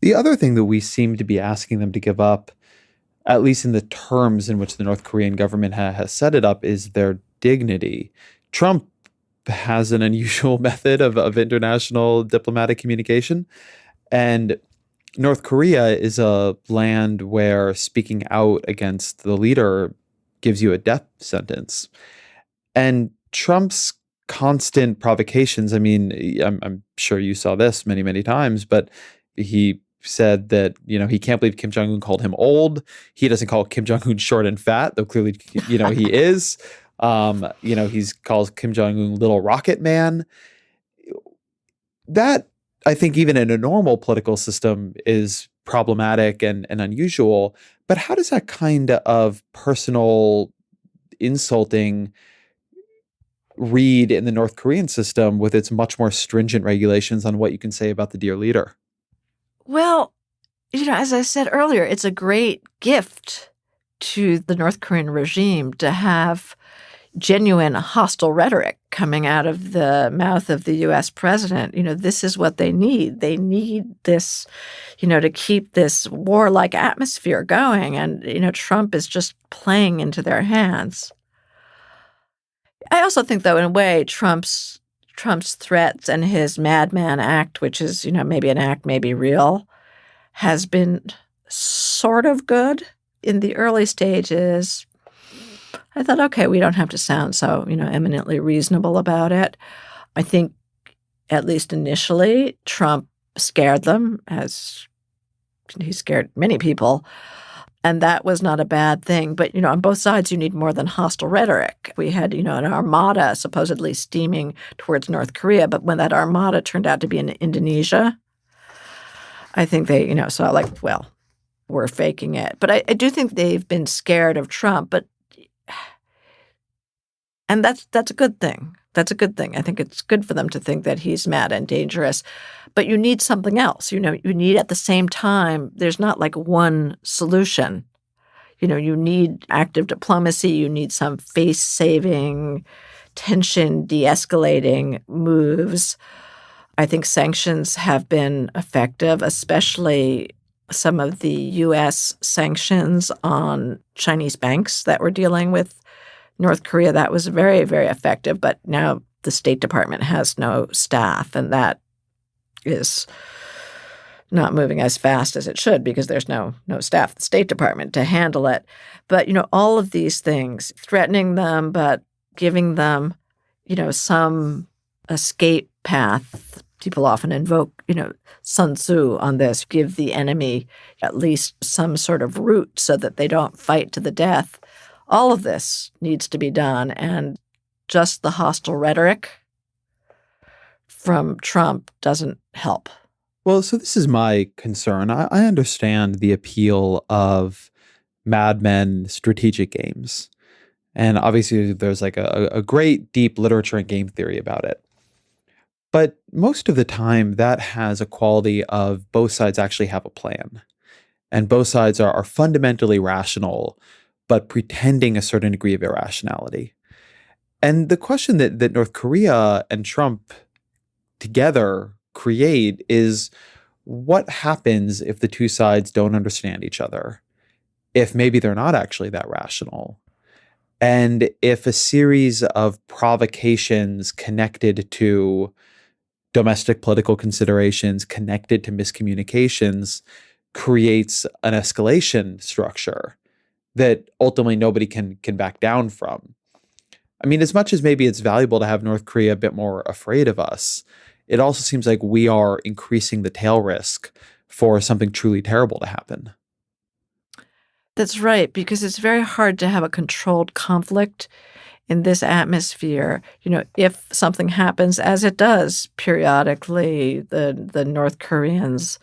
The other thing that we seem to be asking them to give up, at least in the terms in which the North Korean government has set it up, is their dignity. Trump has an unusual method of international diplomatic communication. And North Korea is a land where speaking out against the leader gives you a death sentence. And Trump's constant provocations, I mean, I'm sure you saw this many, many times, but he said that, he can't believe Kim Jong-un called him old. He doesn't call Kim Jong-un short and fat, though clearly, he is. He's calls Kim Jong-un little rocket man. That, I think, even in a normal political system is problematic and unusual. But how does that kind of personal insulting read in the North Korean system with its much more stringent regulations on what you can say about the dear leader? Well, as I said earlier, it's a great gift to the North Korean regime to have genuine hostile rhetoric coming out of the mouth of the U.S. president. This is what they need. They need this, to keep this warlike atmosphere going. And, Trump is just playing into their hands. I also think, though, in a way, Trump's threats and his madman act, which is, maybe an act, maybe real, has been sort of good. In the early stages, I thought, okay, we don't have to sound so, eminently reasonable about it. I think, at least initially, Trump scared them, as he scared many people. And that was not a bad thing. But, on both sides, you need more than hostile rhetoric. We had, an armada supposedly steaming towards North Korea. But when that armada turned out to be in Indonesia, I think they, saw like, well, we're faking it. But I do think they've been scared of Trump. And that's a good thing. That's a good thing. I think it's good for them to think that he's mad and dangerous. But you need something else. You need at the same time, there's not like one solution. You need active diplomacy. You need some face-saving, tension de-escalating moves. I think sanctions have been effective, especially some of the U.S. sanctions on Chinese banks that were dealing with North Korea. That was very, very effective. But now the State Department has no staff, and that is not moving as fast as it should because there's no staff at the State Department to handle it. But, all of these things, threatening them, but giving them, some escape path. People often invoke, Sun Tzu on this, give the enemy at least some sort of route so that they don't fight to the death. All of this needs to be done, and just the hostile rhetoric from Trump doesn't help. Well, so this is my concern. I understand the appeal of Mad Men strategic games. And obviously there's like a great deep literature and game theory about it. But most of the time that has a quality of both sides actually have a plan. And both sides are fundamentally rational, but pretending a certain degree of irrationality. And the question that North Korea and Trump together create is, what happens if the two sides don't understand each other? If maybe they're not actually that rational? And if a series of provocations connected to domestic political considerations, connected to miscommunications, creates an escalation structure that ultimately nobody can back down from. I mean, as much as maybe it's valuable to have North Korea a bit more afraid of us, it also seems like we are increasing the tail risk for something truly terrible to happen. That's right, because it's very hard to have a controlled conflict in this atmosphere. If something happens, as it does periodically, the North Koreans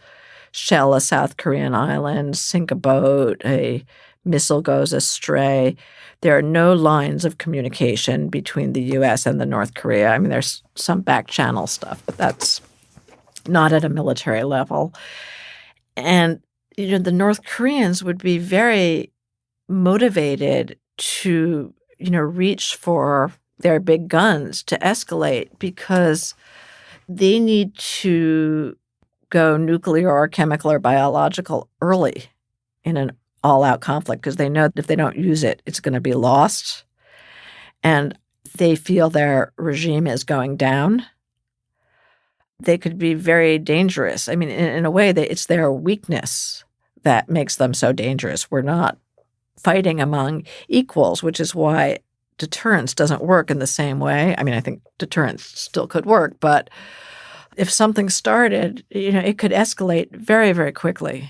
shell a South Korean island, sink a boat, a missile goes astray. There are no lines of communication between the U.S. and the North Korea. I mean, there's some back channel stuff, but that's not at a military level. And, the North Koreans would be very motivated to, reach for their big guns to escalate because they need to go nuclear or chemical or biological early in an all-out conflict because they know that if they don't use it, it's going to be lost. And they feel their regime is going down. They could be very dangerous. I mean, in a way, it's their weakness that makes them so dangerous. We're not fighting among equals, which is why deterrence doesn't work in the same way. I mean, I think deterrence still could work, but if something started, it could escalate very, very quickly.